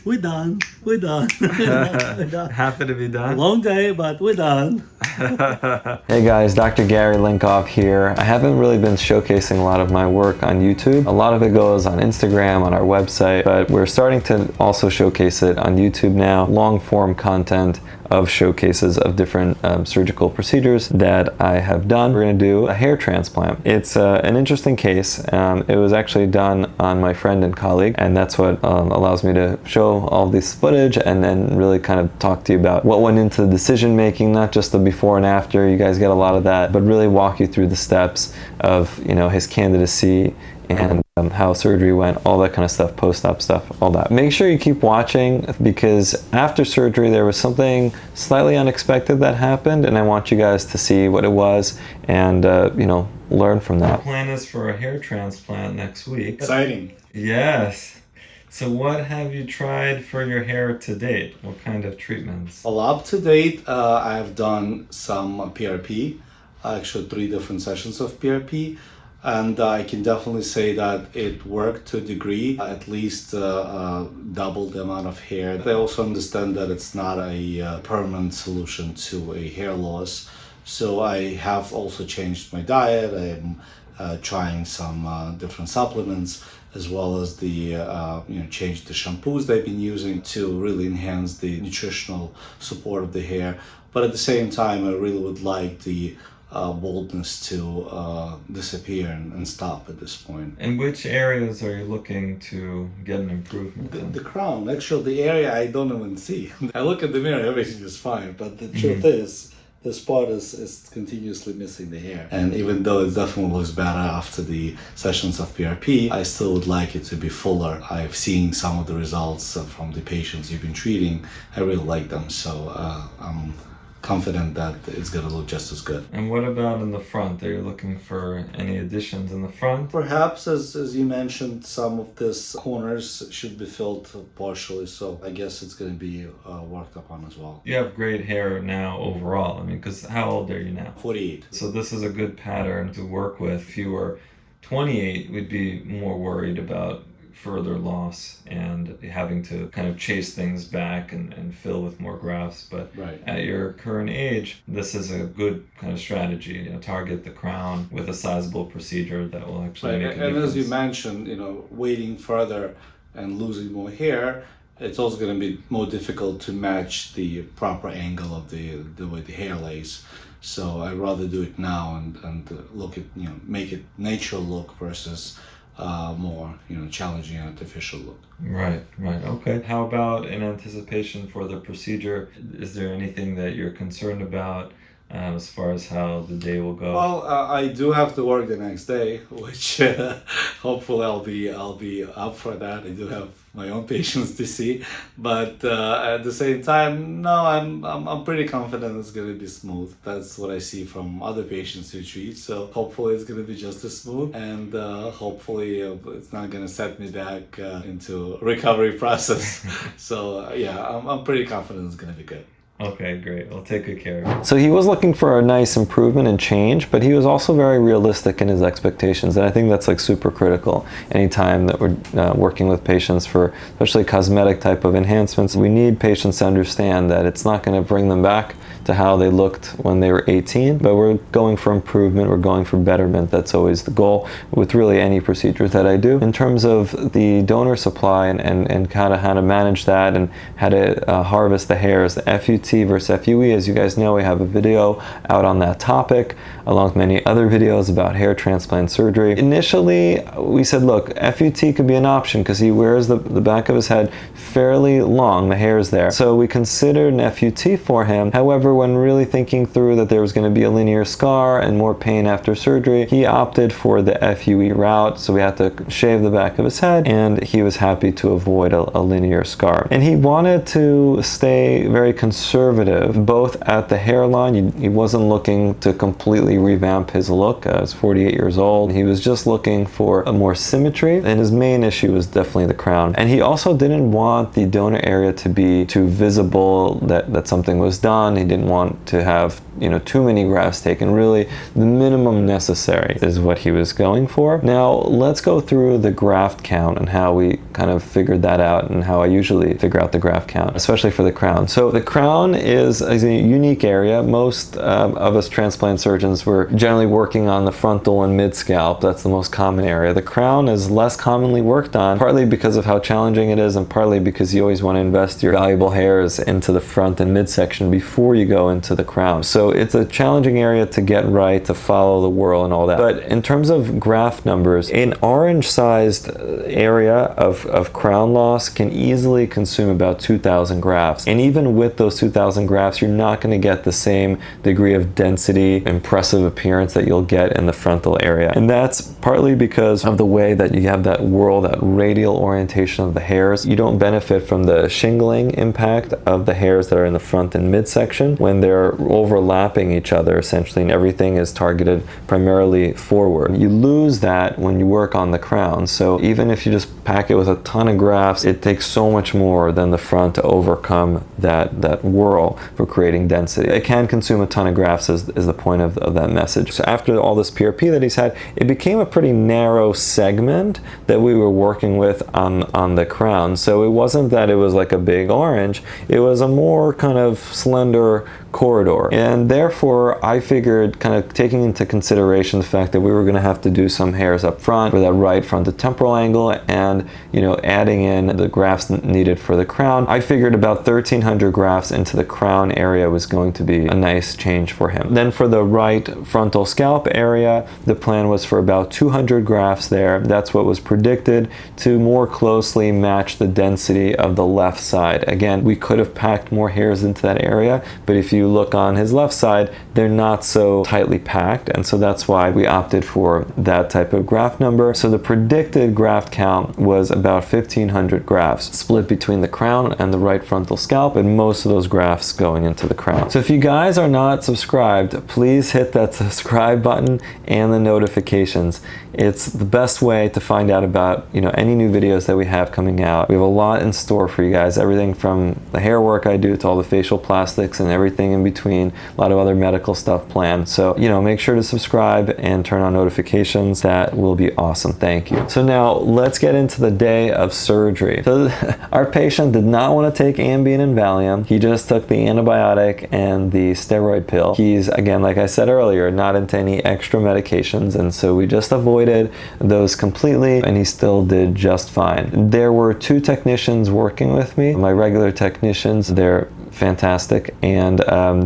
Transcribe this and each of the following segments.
we're done. We're done. We're done. Happy to be A done. long day, but we're done. Hey guys, Dr. Gary Linkov here. I haven't really been showcasing a lot of my work on YouTube. A lot of it goes on Instagram, on our website, but we're starting to also showcase it on YouTube now. Long form content of showcases of different surgical procedures that I have done. We're going to do a hair transplant. It's an interesting case. It was actually done on my friend and colleague, and that's what allows me to show all this footage and then really kind of talk to you about what went into the decision making, not just the before and after. You guys get a lot of that, but really walk you through the steps of, you know, his candidacy and how surgery went, all that kind of stuff, post-op stuff, all that. Make sure you keep watching, because after surgery there was something slightly unexpected that happened, and I want you guys to see what it was and you know, learn from that. The plan is for a hair transplant next week. Exciting. Yes. So what have you tried for your hair to date? What kind of treatments? Well, up to date, I've done some PRP, actually 3 different sessions of PRP. And I can definitely say that it worked to a degree, at least double the amount of hair. I also understand that it's not a permanent solution to a hair loss. So I have also changed my diet. I'm trying some different supplements, as well as the changed the shampoos they've been using to really enhance the nutritional support of the hair. But at the same time, I really would like the baldness to disappear and stop at this point. In which areas are you looking to get an improvement in? The crown, actually, the area I don't even see. I look at the mirror, everything is fine, but the truth is, this part is continuously missing the hair. And even though it definitely looks better after the sessions of PRP, I still would like it to be fuller. I've seen some of the results from the patients you've been treating. I really like them, so I'm confident that it's going to look just as good. And what about in the front? Are you looking for any additions in the front? Perhaps, as you mentioned, some of these corners should be filled partially, so I guess it's going to be worked upon as well. You have great hair now overall. I mean, because how old are you now? 48. So this is a good pattern to work with. If you were 28, we'd be more worried about further loss and having to kind of chase things back and fill with more grafts. But right. At your current age, this is a good kind of strategy. You know, target the crown with a sizable procedure that will actually make a difference. And as you mentioned, you know, waiting further and losing more hair, it's also going to be more difficult to match the proper angle of the way the hair lays. So I'd rather do it now and look at, you know, make it natural look versus more, you know, challenging artificial look. Right, okay. How about in anticipation for the procedure? Is there anything that you're concerned about as far as how the day will go? Well, I do have to work the next day, which hopefully I'll be up for that. I do have my own patients to see, but at the same time, no, I'm pretty confident it's going to be smooth. That's what I see from other patients who treat. So hopefully it's going to be just as smooth, and hopefully it's not going to set me back into recovery process. So yeah, I'm pretty confident it's going to be good. Okay, great. I'll take good care of it. So he was looking for a nice improvement and change, but he was also very realistic in his expectations, and I think that's like super critical. Anytime that we're working with patients for especially cosmetic type of enhancements, we need patients to understand that it's not going to bring them back to how they looked when they were 18, but we're going for improvement, we're going for betterment. That's always the goal with really any procedures that I do. In terms of the donor supply and how to manage that and how to harvest the hairs, the FUT versus FUE, as you guys know, we have a video out on that topic, along with many other videos about hair transplant surgery. Initially, we said, look, FUT could be an option because he wears the back of his head fairly long, the hair is there. So we considered an FUT for him. However, when really thinking through that there was going to be a linear scar and more pain after surgery, he opted for the FUE route, so we had to shave the back of his head, and he was happy to avoid a linear scar. And he wanted to stay very conservative, both at the hairline. He wasn't looking to completely revamp his look. He's 48 years old. He was just looking for a more symmetry, and his main issue was definitely the crown. And he also didn't want the donor area to be too visible, that something was done. He didn't didn't want to have, you know, too many grafts taken. Really, the minimum necessary is what he was going for. Now, let's go through the graft count and how we kind of figured that out, and how I usually figure out the graft count, especially for the crown. So the crown is a unique area. Most of us transplant surgeons were generally working on the frontal and mid scalp. That's the most common area. The crown is less commonly worked on, partly because of how challenging it is, and partly because you always want to invest your valuable hairs into the front and midsection before you go into the crown. So it's a challenging area to get right, to follow the whirl and all that. But in terms of graft numbers, an orange-sized area of crown loss can easily consume about 2,000 grafts. And even with those 2,000 grafts, you're not going to get the same degree of density, impressive appearance that you'll get in the frontal area. And that's partly because of the way that you have that whirl, that radial orientation of the hairs. You don't benefit from the shingling impact of the hairs that are in the front and midsection when they're overlapping each other essentially, and everything is targeted primarily forward. You lose that when you work on the crown. So even if you just pack it with a ton of grafts, it takes so much more than the front to overcome that whirl for creating density. It can consume a ton of grafts is the point of that message. So after all this PRP that he's had, it became a pretty narrow segment that we were working with on the crown. So it wasn't that it was like a big orange, it was a more kind of slender corridor. And therefore, I figured, kind of taking into consideration the fact that we were going to have to do some hairs up front for that right frontotemporal angle, and, you know, adding in the grafts needed for the crown, I figured about 1,300 grafts into the crown area was going to be a nice change for him. Then for the right frontal scalp area, the plan was for about 200 grafts there. That's what was predicted to more closely match the density of the left side. Again, we could have packed more hairs into that area, but if you look on his left side, they're not so tightly packed, and so that's why we opted for that type of graft number. So the predicted graft count was about 1,500 grafts split between the crown and the right frontal scalp, and most of those grafts going into the crown. So if you guys are not subscribed, please hit that subscribe button and the notifications. It's the best way to find out about, you know, any new videos that we have coming out. We have a lot in store for you guys, everything from the hair work I do to all the facial plastics and everything in between, a lot of other medical stuff planned. So, you know, make sure to subscribe and turn on notifications. That will be awesome. Thank you. So now let's get into the day of surgery. So our patient did not want to take Ambien and Valium. He just took the antibiotic and the steroid pill. He's, again, like I said earlier, not into any extra medications, and so we just avoided those completely, and he still did just fine. There were 2 technicians working with me, my regular technicians. They're fantastic, and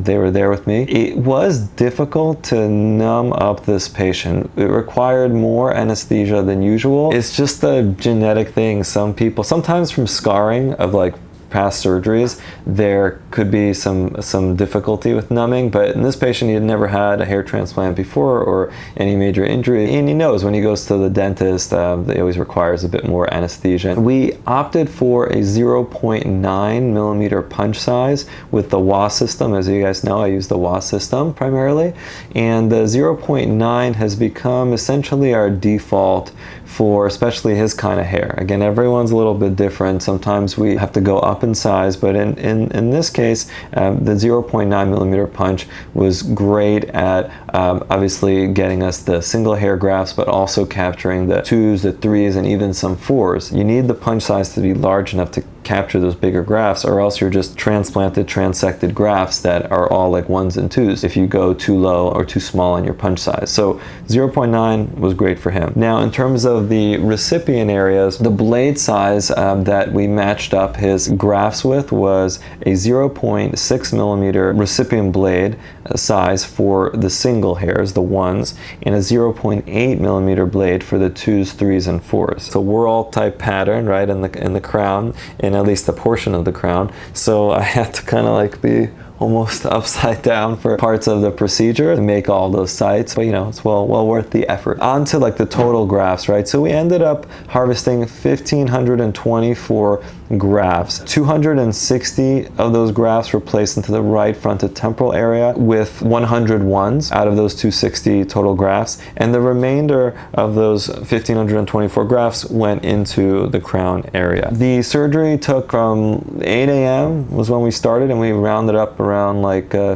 they were there with me. It was difficult to numb up this patient. It required more anesthesia than usual. It's just a genetic thing. Some people, sometimes from scarring of like past surgeries, there could be some difficulty with numbing, but in this patient, he had never had a hair transplant before or any major injury, and he knows when he goes to the dentist, they always requires a bit more anesthesia. We opted for a 0.9 millimeter punch size with the WA system. As you guys know, I use the WA system primarily, and the 0.9 has become essentially our default for especially his kind of hair. Again, everyone's a little bit different. Sometimes we have to go up in size, but in this case, the 0.9 millimeter punch was great at obviously getting us the single hair grafts, but also capturing the 2s, the 3s, and even some 4s. You need the punch size to be large enough to capture those bigger grafts, or else you're just transplanted, transected grafts that are all like 1s and 2s if you go too low or too small on your punch size. So 0.9 was great for him. Now, in terms of the recipient areas, the blade size that we matched up his grafts with was a 0.6 millimeter recipient blade size for the single hairs, the 1s, and a 0.8 millimeter blade for the 2s, 3s, and 4s. So whirl type pattern, right, in the crown, in at least a portion of the crown. So I had to kind of like be almost upside down for parts of the procedure to make all those sites, but you know, it's well worth the effort. On to like the total grafts, right? So we ended up harvesting 1,524 grafts. 260 of those grafts were placed into the right frontotemporal area, with 100 ones out of those 260 total grafts, and the remainder of those 1,524 grafts went into the crown area. The surgery took from 8 a.m. was when we started, and we rounded up around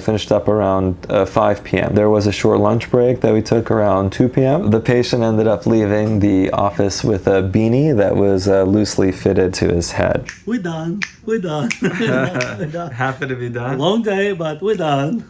finished up around 5 p.m. There was a short lunch break that we took around 2 p.m. The patient ended up leaving the office with a beanie that was loosely fitted to his head. We're done. We're done. We're done. Happy to be done. Long day, but we're done.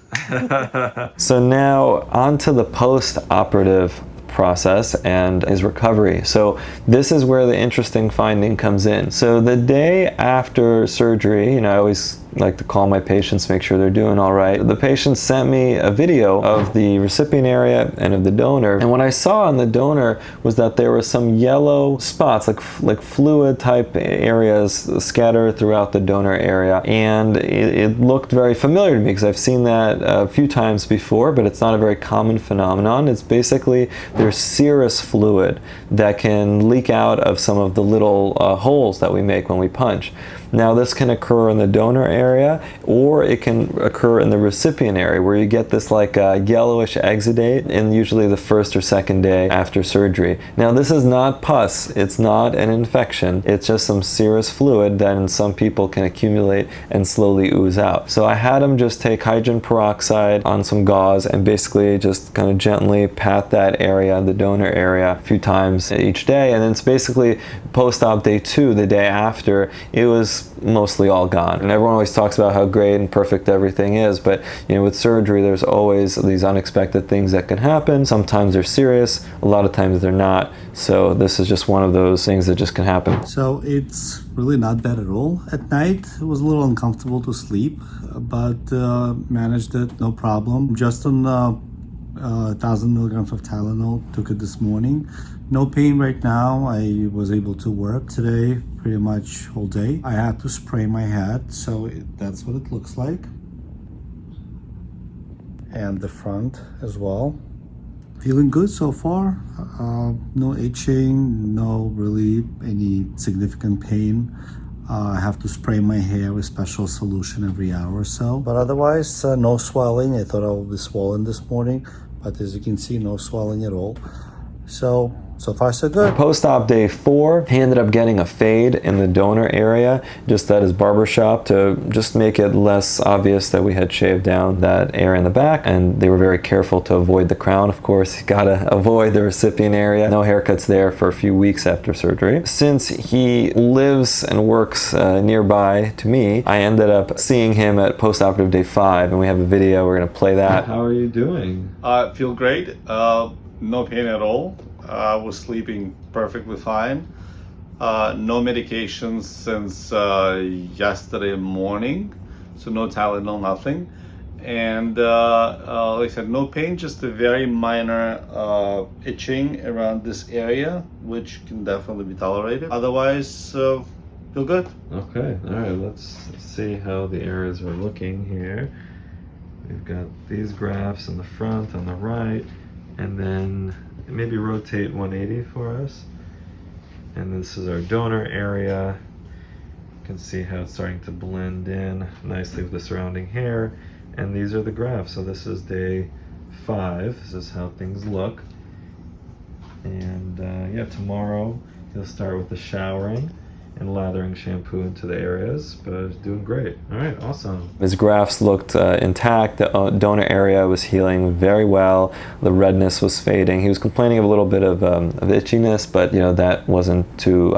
So now on to the post-operative process and his recovery. So this is where the interesting finding comes in. So the day after surgery, I always like to call my patients, make sure they're doing all right. The patient sent me a video of the recipient area and of the donor. And what I saw on the donor was that there were some yellow spots, like fluid type areas scattered throughout the donor area. And it looked very familiar to me because I've seen that a few times before, but it's not a very common phenomenon. It's basically there's serous fluid that can leak out of some of the little holes that we make when we punch. Now this can occur in the donor area, or it can occur in the recipient area where you get this yellowish exudate in usually the first or second day after surgery. Now this is not pus, it's not an infection, it's just some serous fluid that in some people can accumulate and slowly ooze out. So I had him just take hydrogen peroxide on some gauze and basically just kind of gently pat that area, the donor area, a few times each day, and then it's basically post-op day 2, the day after, it was mostly all gone. And everyone always talks about how great and perfect everything is, but with surgery there's always these unexpected things that can happen. Sometimes they're serious, a lot of times they're not. So this is just one of those things that just can happen. So it's really not bad at all. At night it was a little uncomfortable to sleep, but managed it, no problem. Just on 1,000 milligrams of Tylenol, took it this morning. No pain right now. I was able to work today pretty much all day. I had to spray my head, so that's what it looks like. And the front as well. Feeling good so far. No itching, no really any significant pain. I have to spray my hair with special solution every hour or so. But otherwise, no swelling. I thought I would be swollen this morning, but as you can see, no swelling at all. So far so good. Post-op day 4, he ended up getting a fade in the donor area, just at his barber shop, to just make it less obvious that we had shaved down that area in the back. And they were very careful to avoid the crown, of course. You gotta avoid the recipient area. No haircuts there for a few weeks after surgery. Since he lives and works nearby to me, I ended up seeing him at post-operative day 5, and we have a video. We're gonna play that. How are you doing? I feel great. No pain at all. I was sleeping perfectly fine. No medications since yesterday morning, so no Tylenol, nothing. And like I said, no pain, just a very minor itching around this area, which can definitely be tolerated. Otherwise, feel good. Okay, all right, let's see how the areas are looking here. We've got these grafts in the front, on the right, and then maybe rotate 180 for us. And this is our donor area. You can see how it's starting to blend in nicely with the surrounding hair. And these are the grafts. So this is day 5. This is how things look. And yeah, tomorrow he'll start with the showering and lathering shampoo into the areas, but it's doing great. All right, awesome. His grafts looked intact. The donor area was healing very well. The redness was fading. He was complaining of a little bit of itchiness, but that wasn't too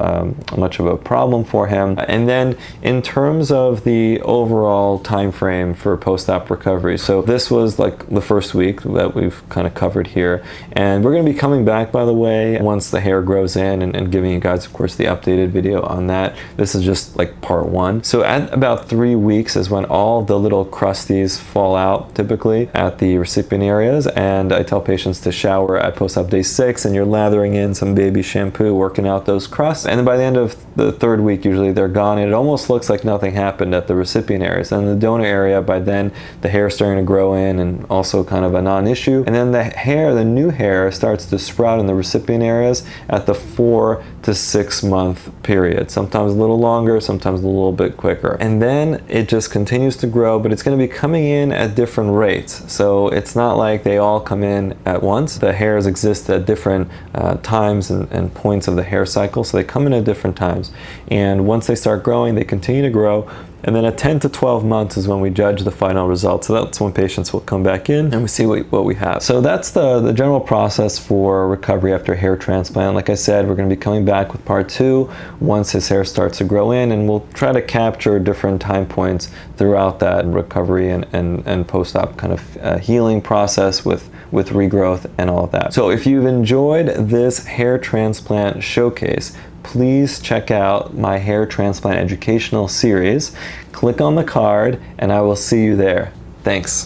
much of a problem for him. And then in terms of the overall time frame for post-op recovery, so this was like the first week that we've kind of covered here, and we're going to be coming back, by the way, once the hair grows in, and giving you guys, of course, the updated video on that. This is just like part 1. So at about 3 weeks is when all the little crusties fall out, typically at the recipient areas, and I tell patients to shower at post-op day 6, and you're lathering in some baby shampoo, working out those crusts, and then by the end of the 3rd week usually they're gone, and it almost looks like nothing happened at the recipient areas. And the donor area, by then the hair is starting to grow in, and also kind of a non-issue, and then the new hair starts to sprout in the recipient areas at the 4 to 6 month period. Sometimes a little longer, sometimes a little bit quicker. And then it just continues to grow, but it's going to be coming in at different rates. So it's not like they all come in at once. The hairs exist at different times and points of the hair cycle, so they come in at different times. And once they start growing, they continue to grow, And then at 10 to 12 months is when we judge the final results. So that's when patients will come back in and we see what we have. So that's the general process for recovery after hair transplant. Like I said, we're going to be coming back with part 2 once his hair starts to grow in, and we'll try to capture different time points throughout that recovery and post-op kind of healing process with regrowth and all of that. So if you've enjoyed this hair transplant showcase, please check out my hair transplant educational series. Click on the card and I will see you there. Thanks.